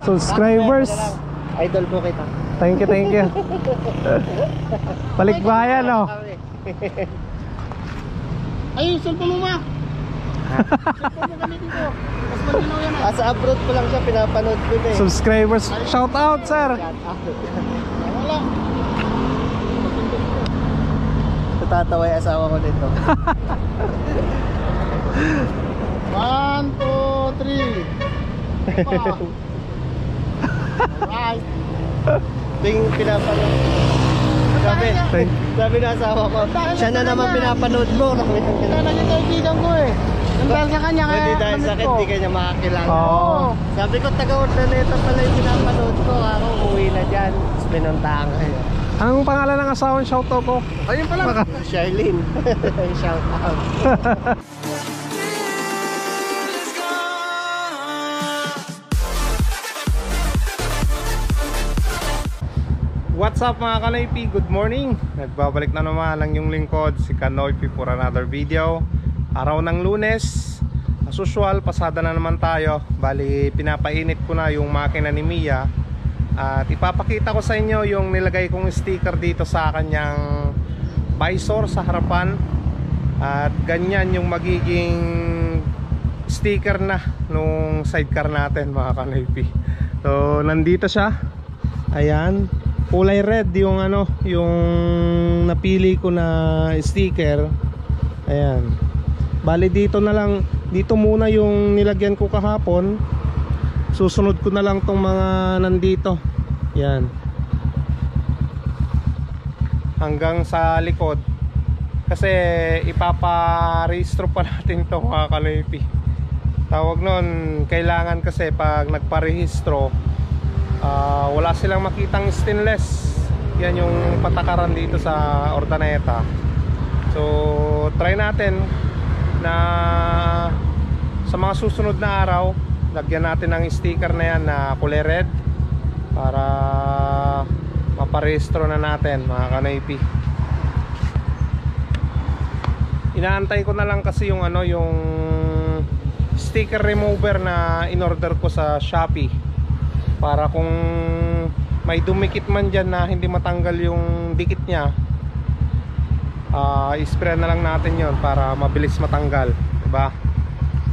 Subscribers. Idol po kita. Thank you, thank you. Balikbayan, no? Ay, cellphone mo ma. Cellphone mo kami dito. Mas malinaw yan ah. Sa abroad ko lang siya, pinapanood ko eh. Subscribers. Shout out, sir. Wala. Natatawa yung asawa ko nito. 1, 2, 3. Alright. Ito yung pinapanood. Sabi na asawa ko, siya na naman pinapanood mo. Kaya naging kaibigan ko eh. Dahil sa kanya kaya Hindi dahil sakit, ko. di kanya makakilala. Oo. Sabi ko, taga-Urdaneta pala yung pinapanood ko. Ako, uwi na dyan. Tapos pinuntahan kayo. Anong pangalan ng asawang shout out ko? Ayun pala. Charlene. Shout out. What's up mga Kanoypi? Good morning. Nagbabalik na naman ang yung lingkod, si Kanoypi, for another video. Araw ng Lunes. As usual, pasada na naman tayo. Bali, pinapainit ko na yung makina ni Mia. At ipapakita ko sa inyo yung nilagay kong sticker dito sa kanyang visor sa harapan. At ganyan yung magiging sticker na nung sidecar natin mga Kanoypi. So, nandito siya. Ayan. Kulay red yung yung napili ko na sticker. Ayan. Bali dito na lang, dito muna yung nilagyan ko kahapon. Susunod ko na lang tong mga nandito. Ayan. Hanggang sa likod. Kasi ipapa-rehistro pa natin to mga Kanoypi. Tawag nun, kailangan kasi pag nagpa-rehistro, wala silang makitang stainless. Yan yung patakaran dito sa Urdaneta. So try natin na sa mga susunod na araw lagyan natin ng sticker na yan na kulay red para maparehistro na natin mga Kanoypi. Inaantay ko na lang kasi yung yung sticker remover na in-order ko sa Shopee, para kung may dumikit man dyan na hindi matanggal yung dikit nya, i-spray na lang natin yon para mabilis matanggal, diba?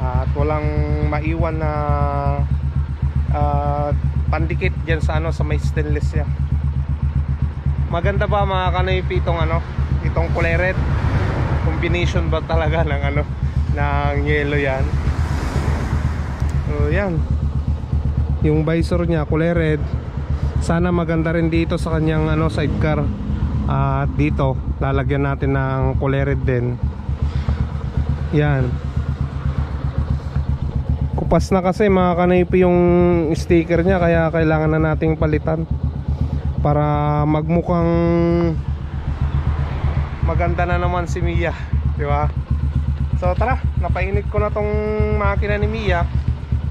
At walang maiwan na pandikit dyan sa sa may stainless nya. Maganda ba mga Kanoypi itong kulay red? Combination ba talaga ng ng yellow yan? So yan, yung visor niya kulay red. Sana maganda rin dito sa kanyang sidecar. At dito lalagyan natin ng kulay red din. Yan. Kupas na kasi mga Kanoypi yung sticker niya, kaya kailangan na nating palitan para magmukhang maganda na naman si Mia, di ba? So tara, napainit ko na tong makina ni Mia.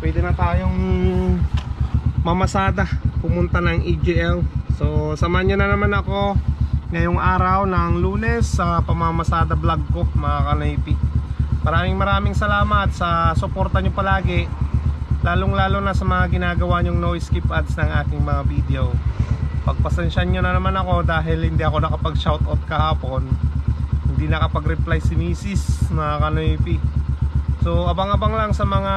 Pwede na tayong mamasada, pumunta ng EJL. So samahan nyo na naman ako ngayong araw ng Lunes sa pamamasada vlog ko mga Kanoypi. Maraming salamat sa suporta nyo palagi, lalong lalo na sa mga ginagawa nyong no skip ads ng aking mga video. Pagpasensyan nyo na naman ako dahil hindi ako nakapag shoutout kahapon, hindi nakapag reply si Mrs. mga Kanoypi. So abang-abang lang sa mga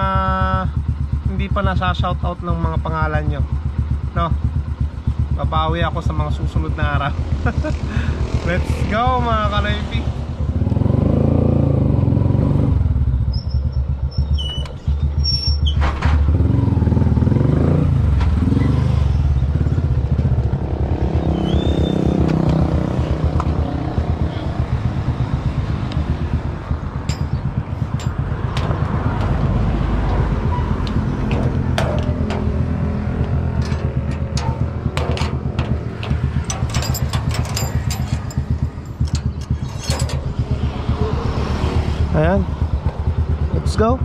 hindi pa nasa-shoutout ng mga pangalan nyo, no? Babawi ako sa mga susunod na araw. Let's go mga Kanoypi. Ayan, let's go.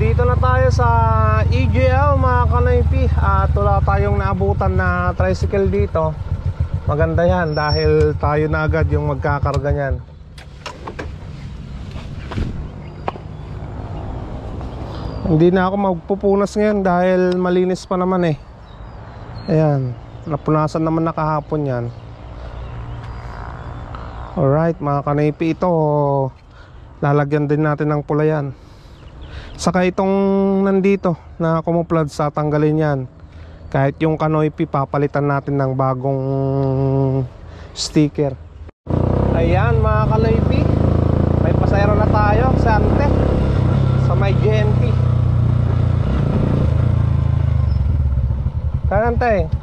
Nandito na tayo sa EGL mga kanaypi. At wala tayong naabutan na tricycle dito. Maganda yan dahil tayo na agad yung magkakarga niyan. Hindi na ako magpupunas ngayon dahil malinis pa naman eh. Ayan, napunasan naman na kahapon yan. Alright mga kanaypi, ito lalagyan din natin ng pula yan. Saka itong nandito na camouflage, sa tanggalin yan. Kahit yung kanoypi papalitan natin ng bagong sticker. Ayan mga kanoypi, may pasayro na tayo sa ante, sa may GNT. Kanante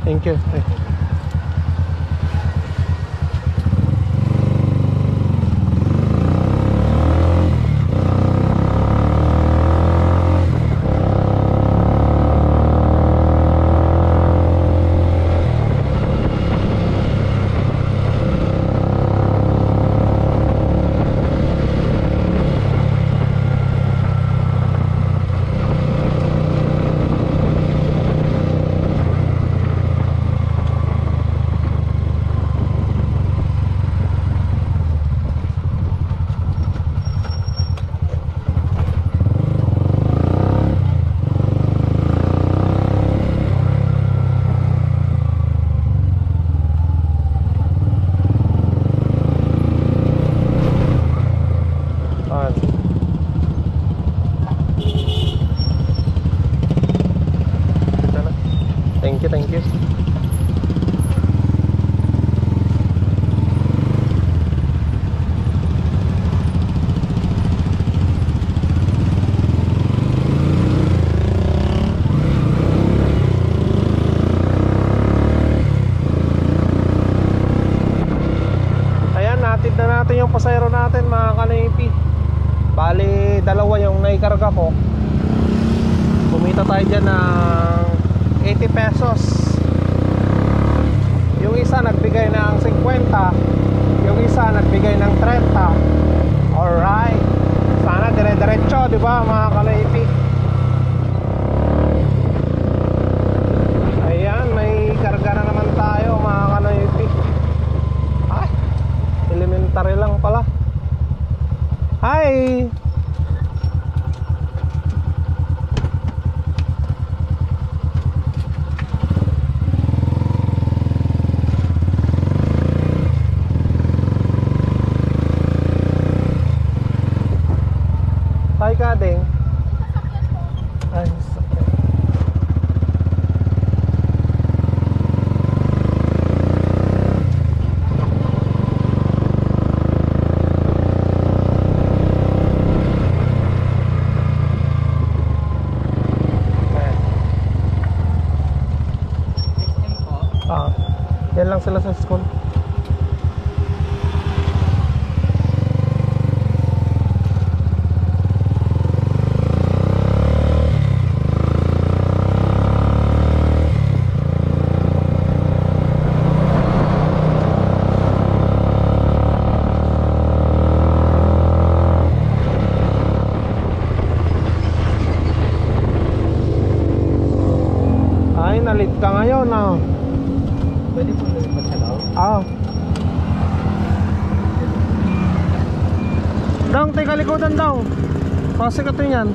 Thank you. Thank you. Ayan, natid na natin yung pasayro natin mga kanaypi. Bali, dalawa yung naikarga ko. Kumita tayo dyan ng 80 pesos. Yung isa nagbigay ng 50, yung isa nagbigay ng 30. Alright, sana dire-diretso, di ba mga kanaypi? Ayan, may karga na naman tayo mga kanaypi. Ay, elementary lang pala. Hi! Kay Kading. Ay, sakit. Yan lang sila sa school. Ay, nalit ka ngayon, ah. Pwede po lumipat sa loob. Ah. Dong, teka likodan daw. Kasi ka to yan.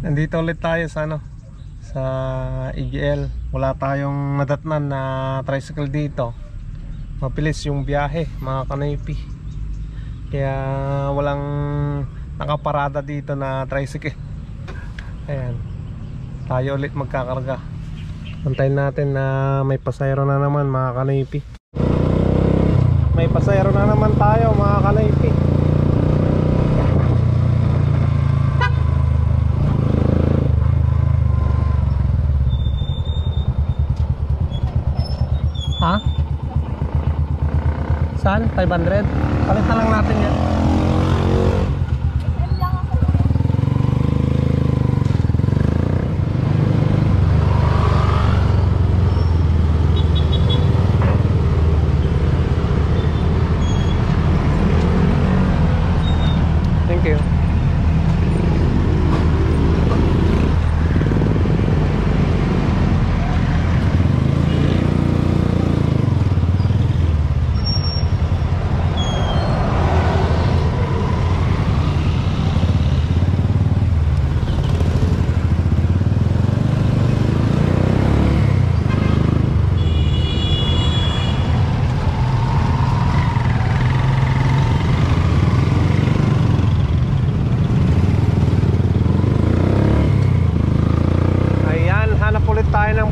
Nandito ulit tayo sa sa EGL. Wala tayong nadatnan na tricycle dito. Mabilis yung biyahe, mga kanoypi. Kaya walang nakaparada dito na tricycle. Ayan. Tayo ulit magkakarga. Antayin natin na may pasayro na naman, mga kanoypi. May pasayro na naman tayo, mga kanoypi. Ha? Saan? 500? Palit na lang natin yan. Thank you.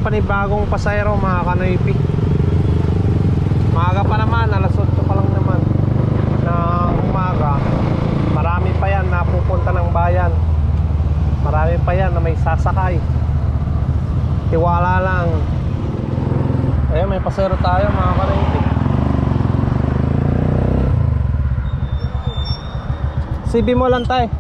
Panibagong pasayro, mga kanoypi. Maaga pa naman, alas 8 pa lang naman ng umaga. Marami pa yan na pupunta ng bayan. Marami pa yan na may sasakay. Tiwala lang. Ayun, may pasayro tayo, mga kanoypi. CB mo lang tayo.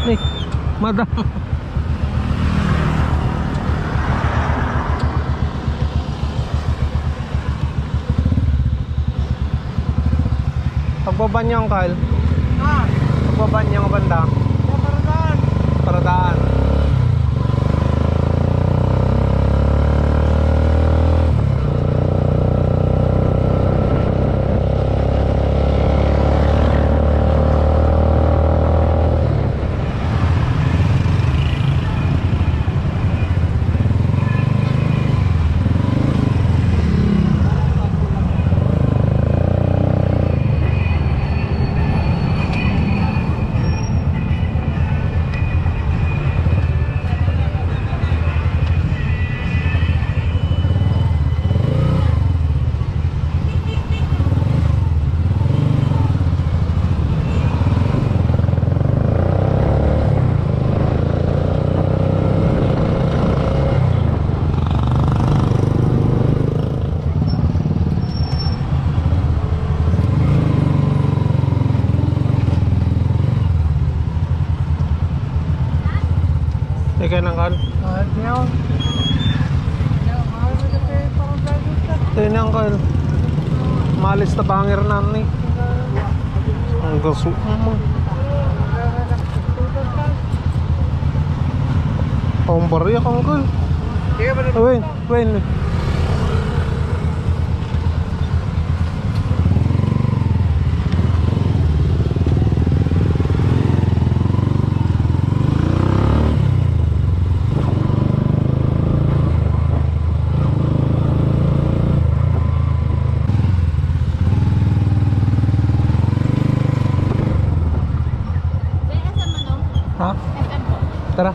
Ay, madam. Pagbaban niyo ang Kyle. Pagbaban niyo ang banda. Paradaan. Teka nang Kyle. Ito na ang Kyle. Malis na bangir na ni. Ang gaso mo. Ang bariya kang Kyle. Wait. Ha? Tara.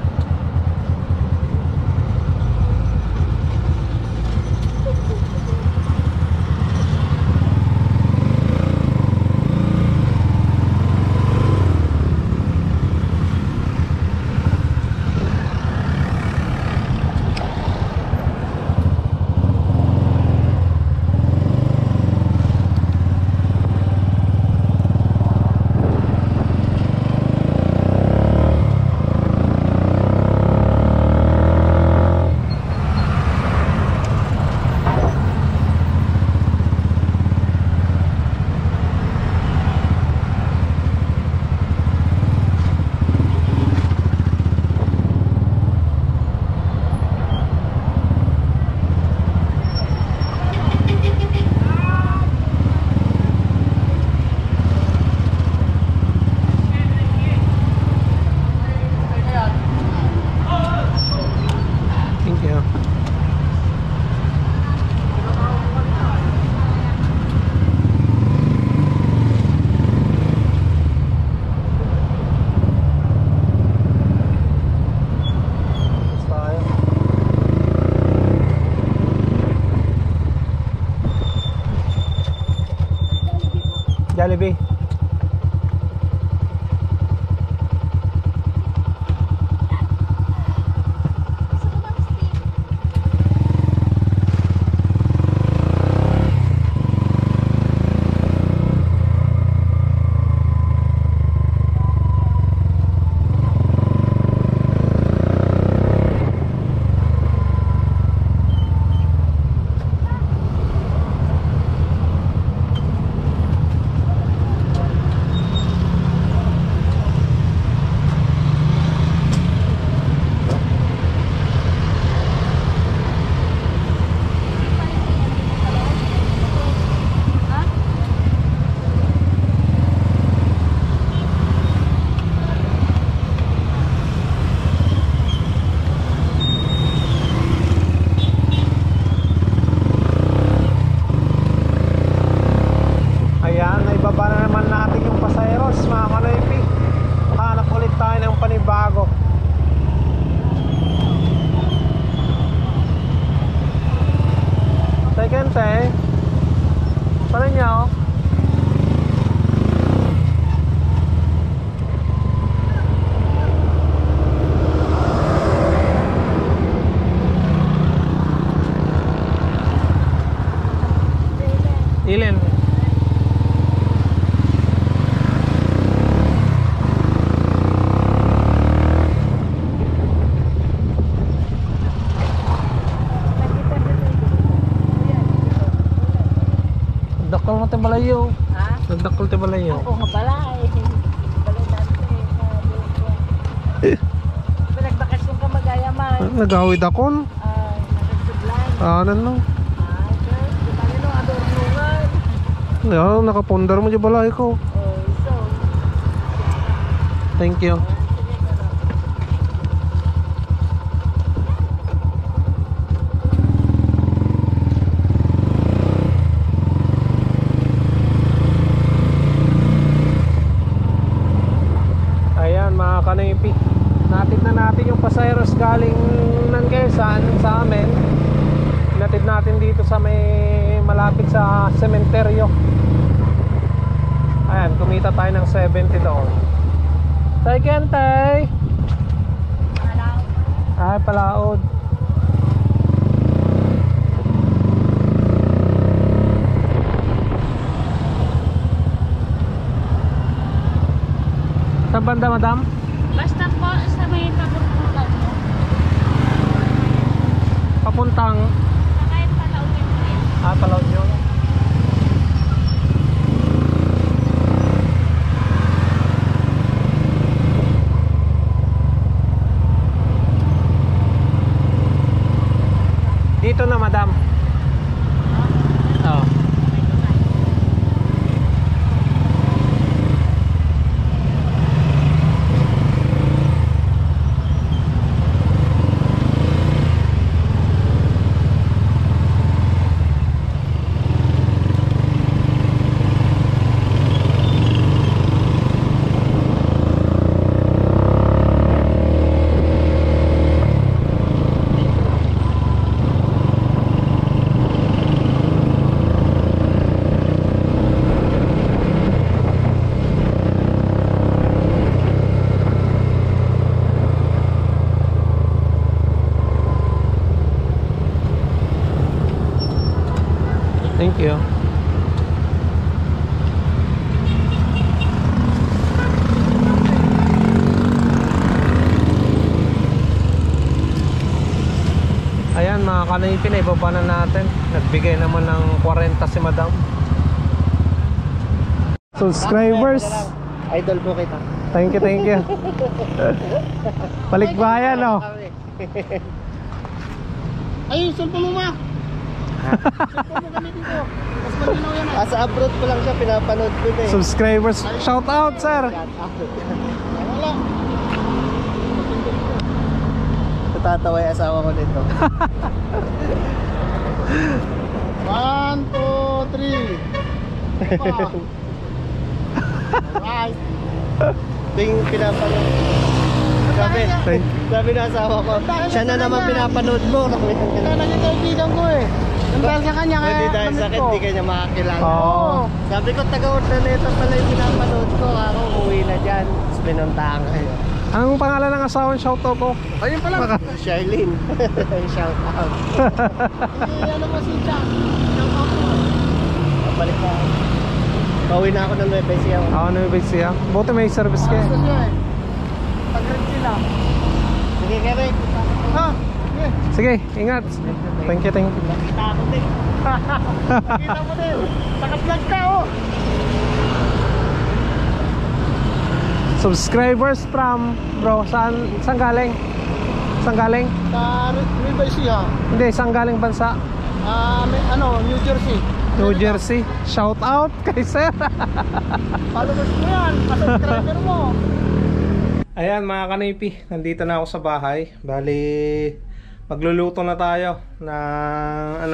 te balayo. Ha? Nagdakol te balayo. Oo nga pala eh. Balay dati eh. Pinagbakasyon ka magayaman. Nagawid akon. Ay, nakagsudlan. Ano no? Ay, sir. Dumali no, adornungan. Yeah, nakapondar mo dyan balay ko. Oh, so. Thank you. Ayan mga kanipi, natid na natin yung pasayeros galing ng Quezon sa amin. Natid natin dito sa may malapit sa sementeryo. Ayan, kumita tayo ng 70 doon. Tay Kentay. Ay, Palaod. Saan banda, madam? Basta po sa may pagkukulan mo. Papuntang Kahit palaw yun rin. Palaod yun. Dito na, madam. Oh. Thank you. Ayan mga kanipin, ibaba na natin. Nagbigay naman ng 40 si madam. Subscribers, Idol po kita. thank you, thank you. Palikbayan, oh. Ay, yung cellphone mo ma. Cellphone mo kami dito. Mas malinaw yan ah. Sa abroad ko lang siya, pinapanood ko na eh. Subscribers, shout out, sir. Wala. Natatawa yung asawa ko nito. 1, 2, 3. Alright. Ito yung pinapanood. Sabi na asawa ko, siya na naman pinapanood mo. Kaya naging kaibigan ko eh. Nang dahil sa kanya, kaya Hindi dahil sa kamit akin, ko. hindi kanya makakilala. Oo. Sabi ko, taga-Urdaneta pala yung pinapanood ko. Ako, umuwi na dyan. Tapos pinuntahan kayo. Anong pangalan ng asawang shout out ko? Ayun pala. Charlene. Shout out. Ano mo si Jack? Shout out mo. Balik na ako. Pauwi na ako ng Nueva Ecija. Ako na yung siya. Buti may service ka. Gusto niya eh. Pag-red sila. Sige, Kerek. Ha? Sige. Sige, ingat. Thank you, thank you. Nakita ako din. Nakita mo din. Naka-vlog ka oh. Subscribers from bro, saan galing? Saan galing? Sa Nueva Ecija. Hindi, saan galing bansa? New Jersey. New Jersey. Shout out kay sir. Followers mo yan. Subscriber mo. Ayan mga kanipi, nandito na ako sa bahay. Bali, magluluto na tayo ng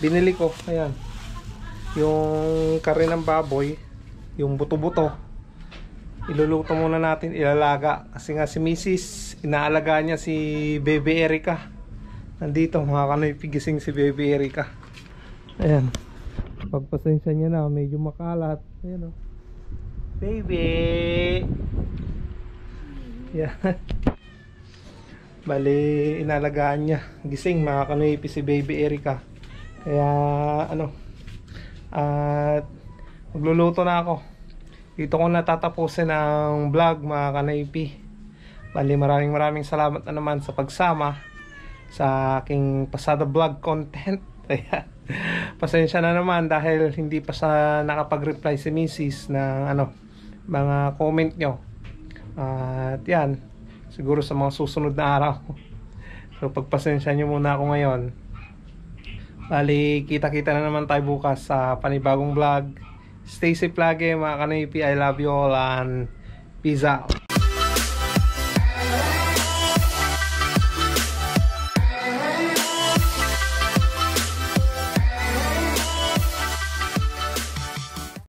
binili ko. Ayan. Yung kare ng baboy, yung buto-buto. Iluluto muna natin, ilalaga. Kasi nga si Mrs. inaalaga niya si Baby Erica. Nandito mga kanipi, gising si Baby Erica. Ayan. Pagpasensya niya na, medyo makalat. Ayan o. Baby! Yan. Bali, inalagaan niya. Gising mga kanipi si Baby Erica. Kaya at magluluto na ako. Dito ko natatapusin ang vlog mga kanipi. Bali, maraming salamat na naman sa pagsama sa aking pasada vlog content. Ayan. Pasensya na naman dahil hindi pa sa nakapag-reply si Mrs. ng mga comment nyo. At yan, siguro sa mga susunod na araw. So pagpasensya nyo muna ako ngayon. Bali, kita-kita na naman tayo bukas sa panibagong vlog. Stay safe lagi mga kanoypi. I love you all and peace out.